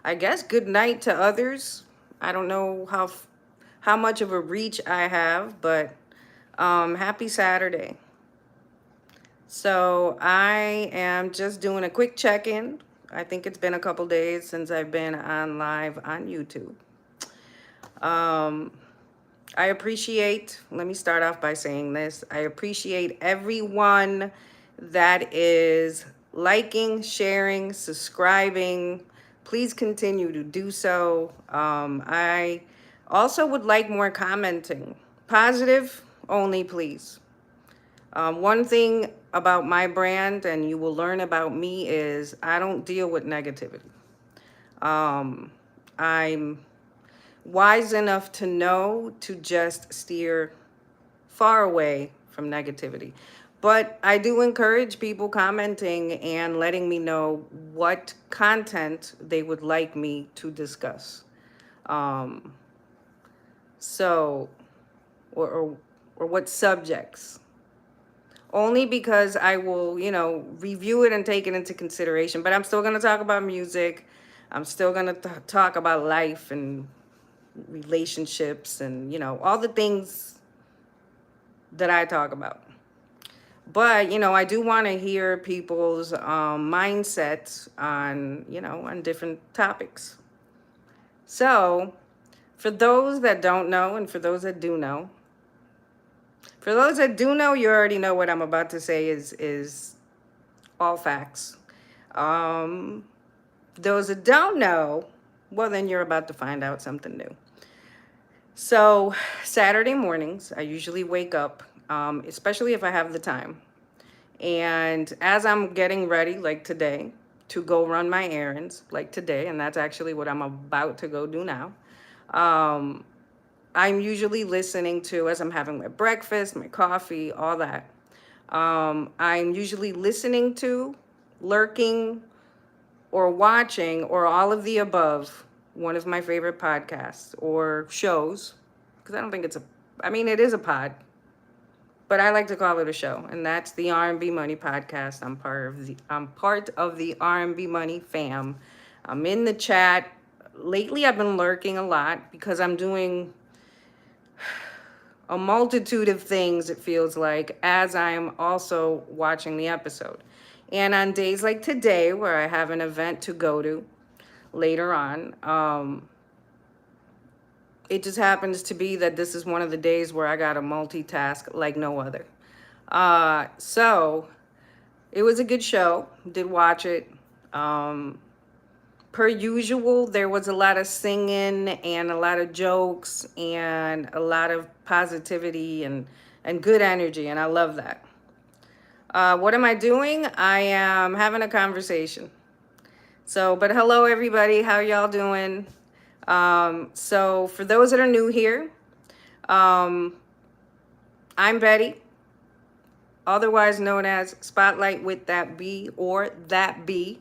I guess good night to others. I don't know how much of a reach I have, but happy Saturday. So I am just doing a quick check-in. I think it's been a couple days since I've been on live on YouTube. Um, I appreciate, let me start off by saying this. I appreciate everyone that is liking, sharing, subscribing. Please continue to do so. I also would like more commenting. Positive only, please. One thing about my brand, and you will learn about me, is I don't deal with negativity. Um, I'm wise enough to know to just steer far away from negativity. But I do encourage people commenting and letting me know what content they would like me to discuss. Um, so, or, or, or what subjects. Only because I will, review it and take it into consideration. But I'm still going to talk about music. I'm still going to talk about life and relationships and, all the things that I talk about. But, I do want to hear people's mindsets on, on different topics. So, for those that don't know and for those that do know, for those that do know, you already know what I'm about to say is all facts. Um, those that don't know, well, then you're about to find out something new. So, Saturday mornings, I usually wake up, especially if I have the time. And as I'm getting ready, like today, to go run my errands, like today, and that's actually what I'm about to go do now, um, I'm usually listening to, as I'm having my breakfast, my coffee, all that. I'm usually listening to, lurking, or watching, or all of the above, one of my favorite podcasts or shows, because I don't think it's a, I mean, it is a pod, but I like to call it a show, and that's the R&B Money podcast. I'm part of the R&B Money fam. I'm in the chat. Lately, I've been lurking a lot because I'm doing a multitude of things, it feels like, as I'm also watching the episode. And on days like today, where I have an event to go to later on, it just happens to be that this is one of the days where I got to multitask like no other. So it was a good show. Did watch it. Um, per usual, there was a lot of singing and a lot of jokes and a lot of positivity and good energy, and I love that. What am I doing? I am having a conversation. So, but hello everybody, how y'all doing? So for those that are new here, um, I'm Betty, otherwise known as Spotlight with that B or that B.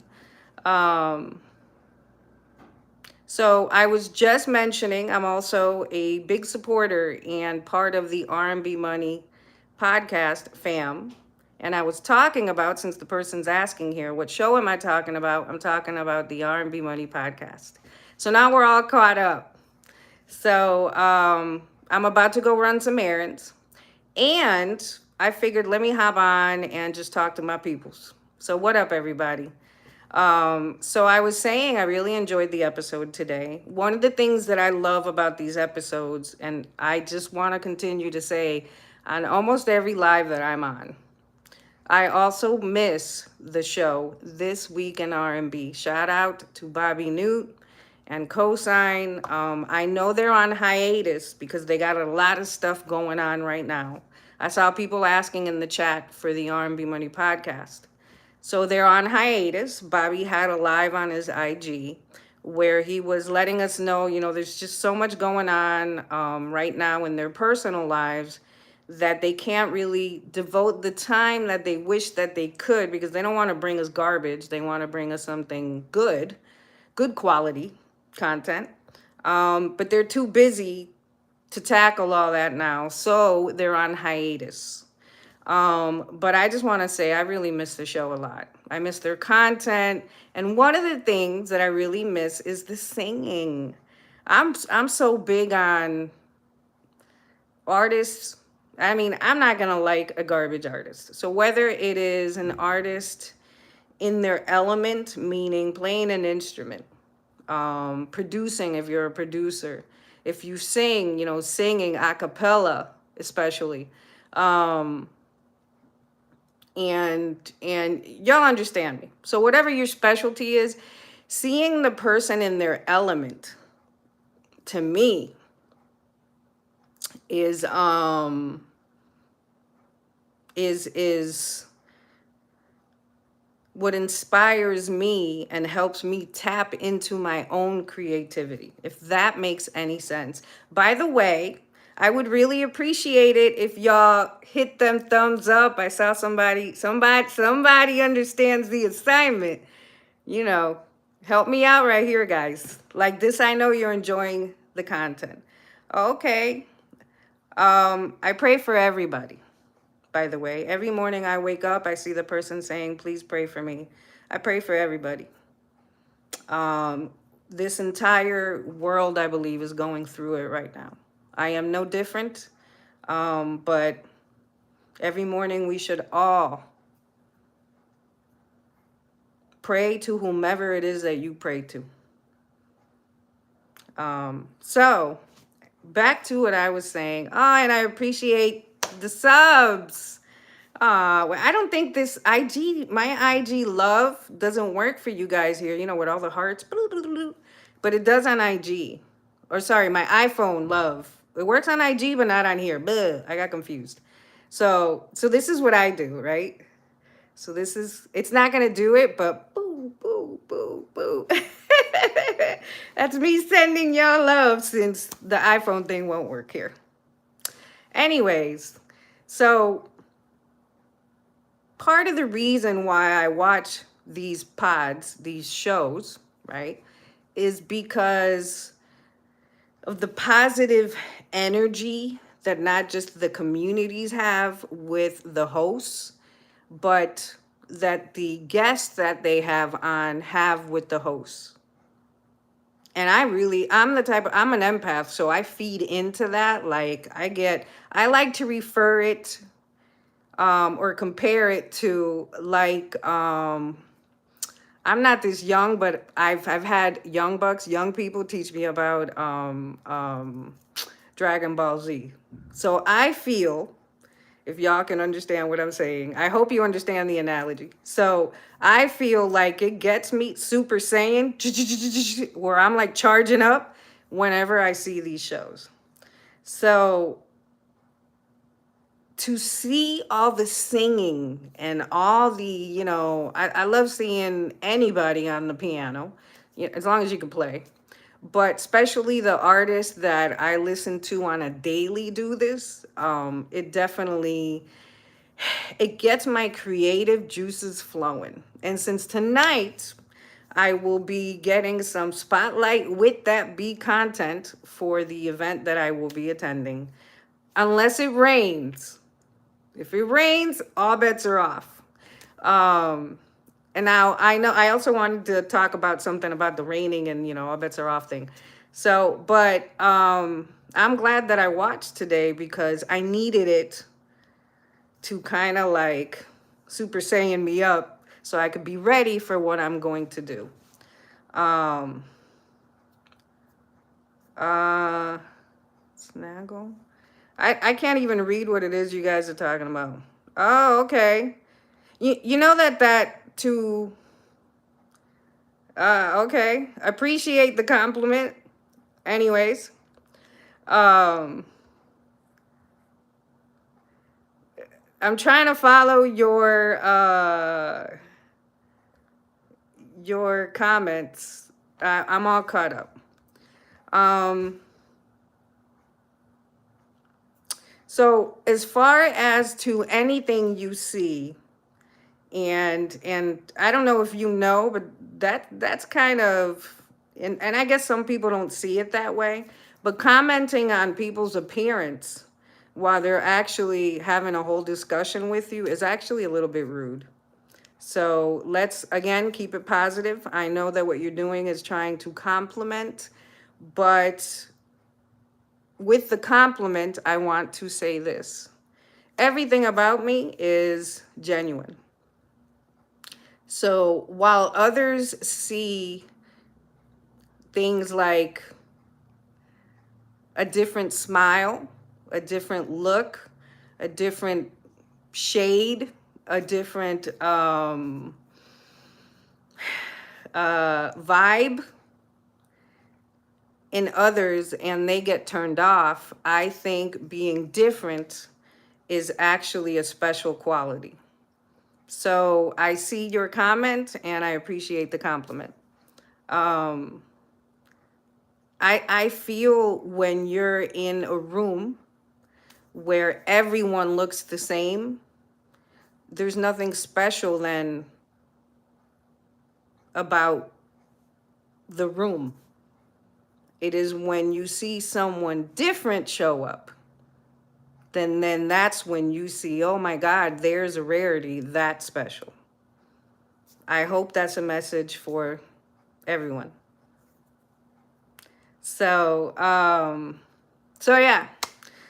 Um, so I was just mentioning I'm also a big supporter and part of the R&B Money podcast fam. And I was talking about, since the person's asking here, what show am I talking about? I'm talking about the R&B Money podcast. So now we're all caught up. So I'm about to go run some errands. And I figured let me hop on and just talk to my peoples. So what up, everybody? So I was saying I really enjoyed the episode today. One of the things that I love about these episodes, and I just want to continue to say on almost every live that I'm on, I also miss the show This Week in R&B. Shout out to Bobby Newt and Cosign. I know they're on hiatus because they got a lot of stuff going on right now. I saw people asking in the chat for the R&B Money podcast. So they're on hiatus. Bobby had a live on his IG where he was letting us know, there's just so much going on right now in their personal lives that they can't really devote the time that they wish that they could because they don't want to bring us garbage. They want to bring us something good quality content. But they're too busy to tackle all that now. So they're on hiatus. But I just want to say I really miss the show a lot. I miss their content. And one of the things that I really miss is the singing. I'm so big on artists. I mean, I'm not gonna like a garbage artist. So whether it is an artist in their element, meaning playing an instrument, producing if you're a producer, if you sing, you know, singing a cappella, especially, um, and y'all understand me. So whatever your specialty is, seeing the person in their element, to me, is is what inspires me and helps me tap into my own creativity, if that makes any sense. By the way, I would really appreciate it if y'all hit them thumbs up. I saw somebody understands the assignment. You know, help me out right here, guys. Like this, I know you're enjoying the content. Okay. I pray for everybody. By the way, every morning I wake up, I see the person saying, please pray for me. I pray for everybody. This entire world, I believe, is going through it right now. I am no different, but every morning we should all pray to whomever it is that you pray to. So back to what I was saying. Oh, and I appreciate the subs. Well, I don't think this my IG love doesn't work for you guys here, you know, with all the hearts, but it does on IG. Or sorry, my iPhone love. It works on IG, but not on here. I got confused. So this is what I do, right? So it's not going to do it, but boo, boo, boo, boo. That's me sending y'all love since the iPhone thing won't work here. Anyways, so part of the reason why I watch these pods, these shows, right, is because of the positive energy that not just the communities have with the hosts, but that the guests that they have on have with the hosts. And I'm an empath, so I feed into that. Like I like to refer it or compare it to like I'm not this young, but I've had young people teach me about Dragon Ball Z. So I feel, if y'all can understand what I'm saying, I hope you understand the analogy. So I feel like it gets me Super Saiyan, where I'm like charging up whenever I see these shows. So to see all the singing and all the, you know, I love seeing anybody on the piano, you know, as long as you can play. But especially the artists that I listen to on a daily do this, it gets my creative juices flowing. And since tonight, I will be getting some spotlight with that B content for the event that I will be attending, unless it rains. If it rains, all bets are off. And now I know I also wanted to talk about something about the raining and, you know, all bets are off thing. So, but I'm glad that I watched today because I needed it to kind of like Super Saiyan me up so I could be ready for what I'm going to do. Snaggle. I can't even read what it is you guys are talking about. Oh, okay. You know that to okay. Appreciate the compliment. Anyways, I'm trying to follow your comments. I'm all caught up. So as far as to anything you see, and I don't know if you know, but that's kind of, and I guess some people don't see it that way, but commenting on people's appearance while they're actually having a whole discussion with you is actually a little bit rude. So let's, again, keep it positive. I know that what you're doing is trying to compliment, but with the compliment, I want to say this. Everything about me is genuine. So while others see things like a different smile, a different look, a different shade, a different vibe in others, and they get turned off, I think being different is actually a special quality. So I see your comment and I appreciate the compliment. I feel when you're in a room where everyone looks the same, there's nothing special then about the room. It is when you see someone different show up, then that's when you see, oh my God, there's a rarity that special. I hope that's a message for everyone. So, so yeah.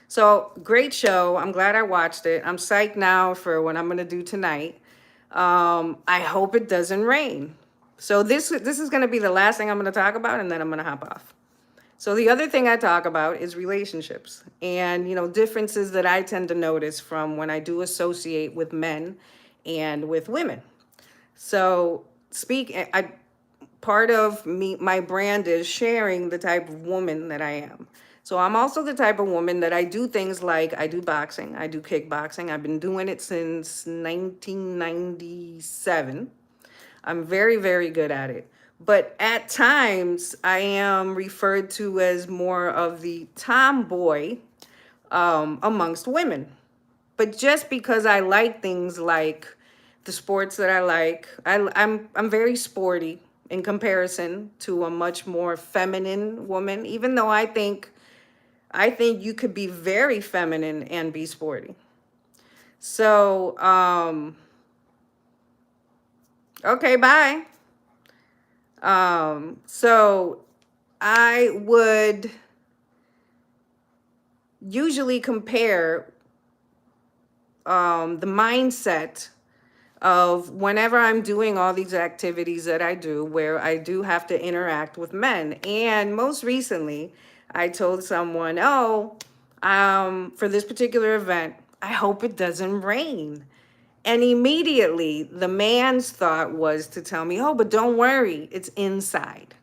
So great show. I'm glad I watched it. I'm psyched now for what I'm gonna do tonight. I hope it doesn't rain. So this is gonna be the last thing I'm gonna talk about, and then I'm gonna hop off. So the other thing I talk about is relationships and, differences that I tend to notice from when I do associate with men and with women. So part of me, my brand is sharing the type of woman that I am. So I'm also the type of woman that I do things like I do boxing, I do kickboxing. I've been doing it since 1997. I'm very, very good at it. But at times, I am referred to as more of the tomboy amongst women. But just because I like things like the sports that I like, I'm very sporty in comparison to a much more feminine woman. Even though I think you could be very feminine and be sporty. So okay, bye. So I would usually compare the mindset of whenever I'm doing all these activities that I do, where I do have to interact with men. And most recently, I told someone, oh, for this particular event, I hope it doesn't rain. And immediately, the man's thought was to tell me, oh, but don't worry, it's inside.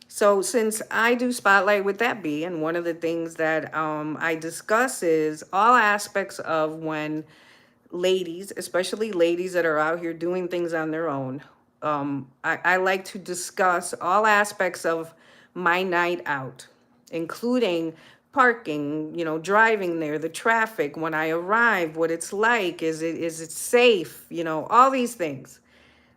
So since I do Spotlight with that B, and one of the things that I discuss is all aspects of when ladies, especially ladies that are out here doing things on their own, I like to discuss all aspects of my night out, including parking, driving there, the traffic, when I arrive, what it's like, is it safe, all these things.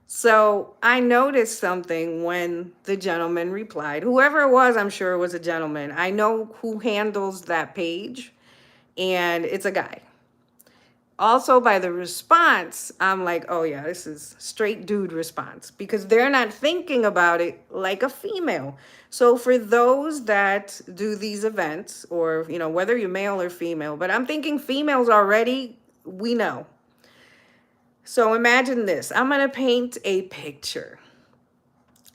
So I noticed something when the gentleman replied. Whoever it was, I'm sure it was a gentleman. I know who handles that page, and it's a guy. Also, by the response, I'm like, oh yeah, this is straight dude response, because they're not thinking about it like a female. So for those that do these events, or whether you're male or female, but I'm thinking females already, we know. So imagine this. I'm going to paint a picture,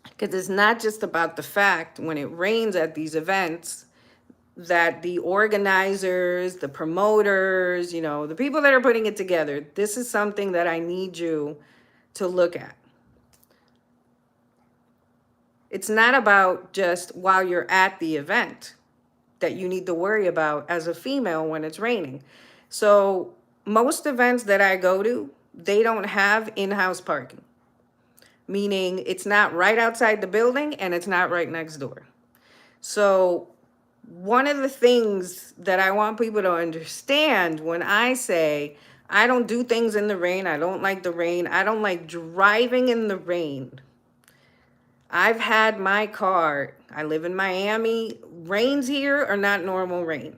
because it's not just about the fact when it rains at these events that the organizers, the promoters, the people that are putting it together, this is something that I need you to look at. It's not about just while you're at the event that you need to worry about as a female when it's raining. So most events that I go to, they don't have in-house parking, meaning it's not right outside the building and it's not right next door. So one of the things that I want people to understand when I say I don't do things in the rain, I don't like the rain, I don't like driving in the rain. I've had my car, I live in Miami, rains here are not normal rain.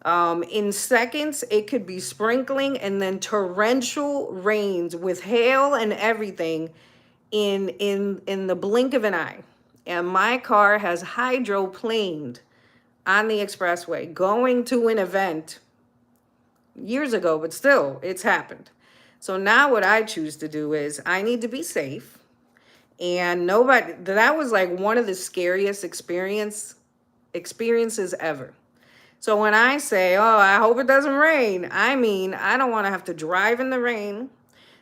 In seconds, it could be sprinkling and then torrential rains with hail and everything in the blink of an eye. And my car has hydroplaned on the expressway going to an event years ago, but still, it's happened. So now what I choose to do is I need to be safe. And nobody, that was like one of the scariest experiences ever. So when I say, oh, I hope it doesn't rain, I mean, I don't want to have to drive in the rain.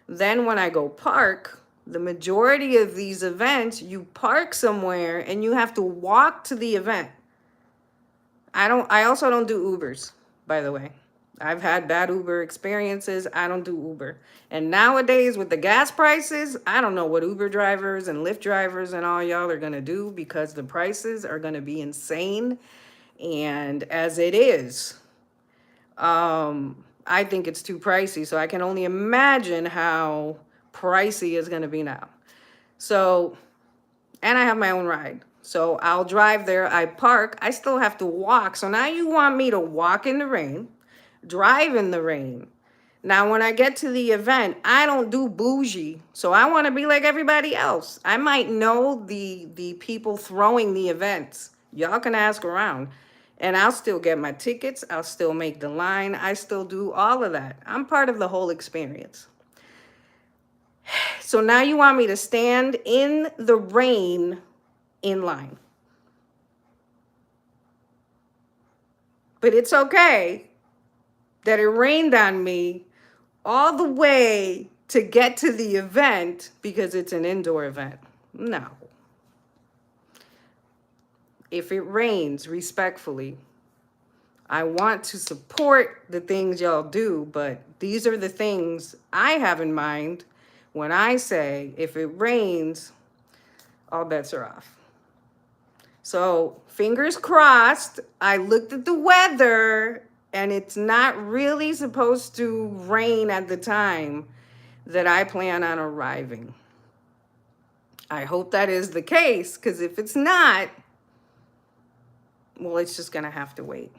Then when I go park, the majority of these events, you park somewhere and you have to walk to the event. I also don't do Ubers, by the way. I've had bad Uber experiences. I don't do Uber. And nowadays with the gas prices, I don't know what Uber drivers and Lyft drivers and all y'all are going to do because the prices are going to be insane. And as it is, I think it's too pricey. So I can only imagine how pricey it's going to be now. So, and I have my own ride. So I'll drive there, I park, I still have to walk. So now you want me to walk in the rain, drive in the rain. Now, when I get to the event, I don't do bougie. So I want to be like everybody else. I might know the people throwing the events. Y'all can ask around. And I'll still get my tickets. I'll still make the line. I still do all of that. I'm part of the whole experience. So now you want me to stand in the rain in line. But it's okay that it rained on me all the way to get to the event because it's an indoor event. No. If it rains, respectfully, I want to support the things y'all do, but these are the things I have in mind when I say if it rains, all bets are off. So fingers crossed, I looked at the weather and it's not really supposed to rain at the time that I plan on arriving. I hope that is the case, because if it's not, well, it's just going to have to wait.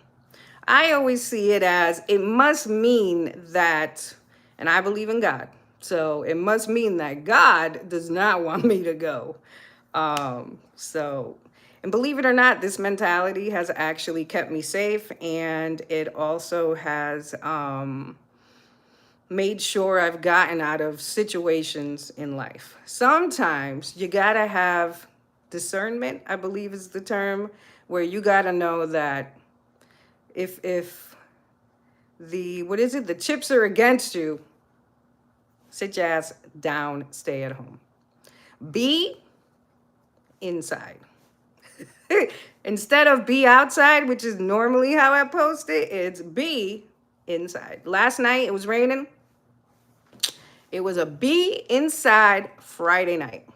I always see it as it must mean that, and I believe in God, so it must mean that God does not want me to go. And believe it or not, this mentality has actually kept me safe, and it also has made sure I've gotten out of situations in life. Sometimes you gotta have discernment, I believe is the term, where you gotta know that if the chips are against you, sit your ass down, stay at home. Be inside. Instead of be outside, which is normally how I post it, it's be inside. Last night it was raining. It was a be inside Friday night.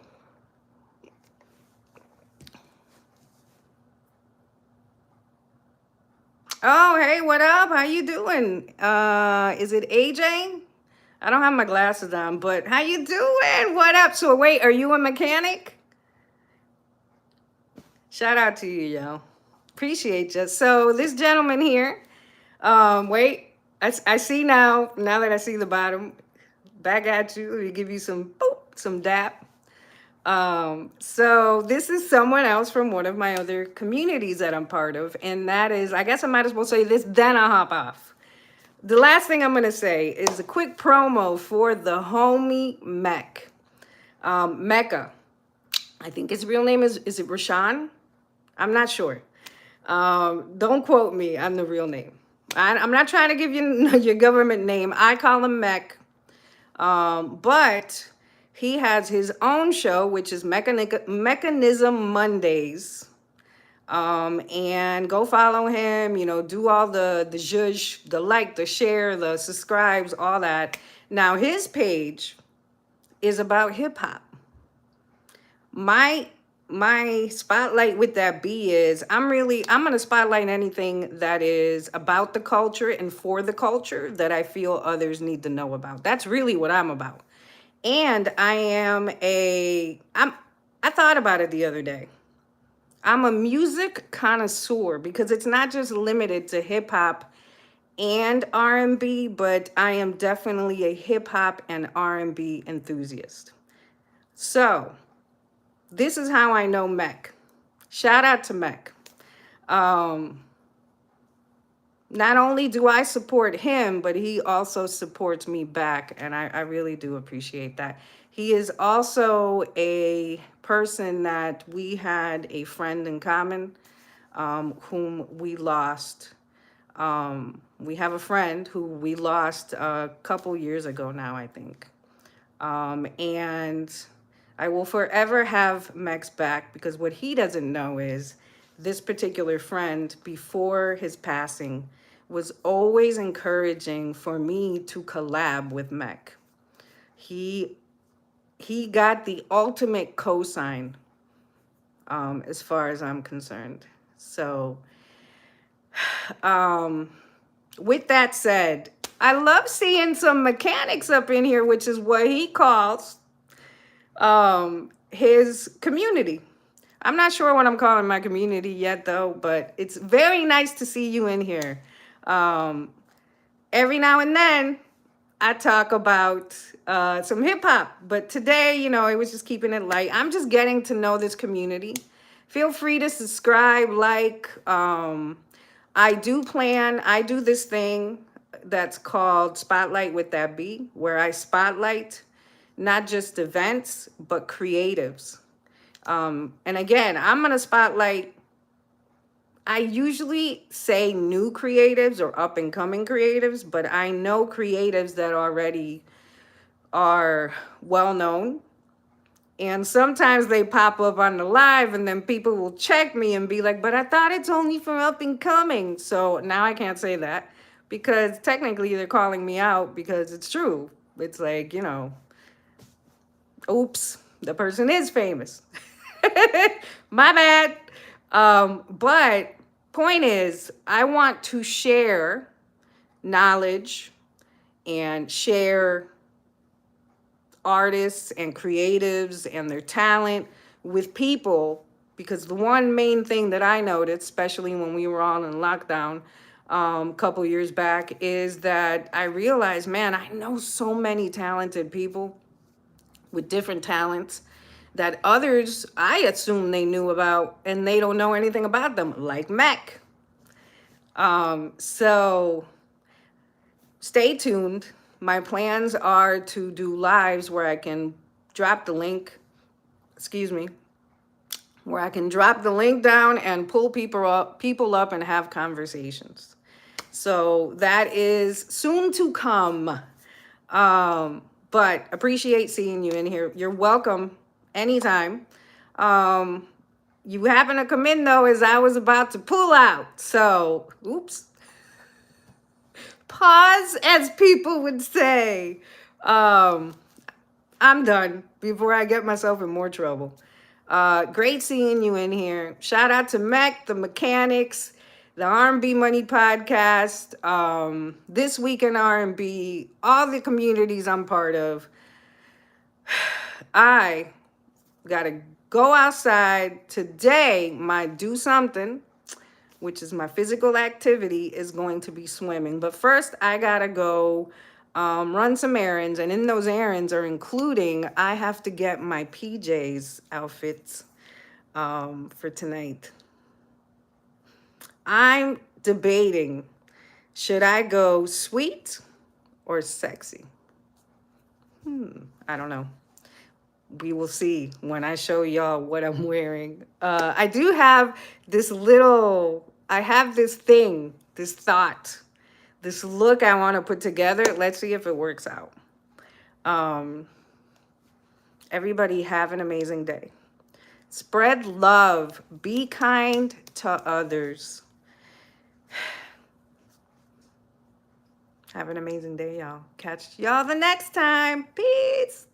Oh, hey, what up? How you doing? Is it AJ? I don't have my glasses on, but how you doing? What up? So wait, are you a mechanic? Shout out to you, yo. Appreciate you. So this gentleman here, wait, I see now that I see the bottom, back at you, let me give you some boop, some dap. So this is someone else from one of my other communities that I'm part of, and that is, I guess I might as well say this, then I'll hop off. The last thing I'm gonna say is a quick promo for the homie Mech. Mecca. I think his real name is it Rashawn? I'm not sure. Don't quote me on the real name. I'm not trying to give you your government name. I call him Mech. But he has his own show, which is Mechanism Mondays. And go follow him, do all the zhuzh, the like, the share, the subscribes, all that. Now his page is about hip hop. My spotlight with that B is I'm going to spotlight anything that is about the culture and for the culture that I feel others need to know about. That's really what I'm about. And I thought about it the other day. I'm a music connoisseur because it's not just limited to hip hop and R&B, but I am definitely a hip hop and R&B enthusiast. So this is how I know Mech. Shout out to Mech. Um, Not only do I support him, but he also supports me back. And I really do appreciate that. He is also a person that we had a friend in common, whom we lost. We have a friend who we lost a couple years ago now, I think. And I will forever have Max back, because what he doesn't know is this particular friend, before his passing, was always encouraging for me to collab with Mech. He he got the ultimate cosign, as far as I'm concerned. So, um, with that said, I love seeing some mechanics up in here, which is what he calls his community. I'm not sure what I'm calling my community yet, though, but it's very nice to see you in here. Um, every now and then, I talk about some hip hop, but today, it was just keeping it light. I'm just getting to know this community. Feel free to subscribe, like. I do this thing that's called Spotlight with that B, where I spotlight not just events, but creatives. And again, I'm going to spotlight, I usually say new creatives or up and coming creatives, but I know creatives that already are well known. And sometimes they pop up on the live, and then people will check me and be like, but I thought it's only for up and coming. So now I can't say that, because technically they're calling me out, because it's true. It's like, oops, the person is famous. My bad. But point is, I want to share knowledge and share artists and creatives and their talent with people, because the one main thing that I noticed, especially when we were all in lockdown a couple years back, is that I realized, man, I know so many talented people with different talents that others I assume they knew about, and they don't know anything about them, like Mech. So stay tuned. My plans are to do lives where I can drop the link, excuse me, where I can drop the link down and pull people up and have conversations. So that is soon to come. But appreciate seeing you in here. You're welcome anytime. You happen to come in, though, as I was about to pull out. So, oops. Pause, as people would say. I'm done before I get myself in more trouble. Great seeing you in here. Shout out to Mech, the Mechanics, the R&B Money Podcast, This Week in R&B, all the communities I'm part of. I gotta go outside today. My do something, which is my physical activity, is going to be swimming. But first, I gotta go run some errands, and in those errands are including, I have to get my PJs outfits for tonight. I'm debating, should I go sweet or sexy? I don't know. We will see when I show y'all what I'm wearing. I do have I have this thing, this thought, this look I want to put together. Let's see if it works out. Everybody have an amazing day. Spread love. Be kind to others. Have an amazing day, y'all. Catch y'all the next time. Peace.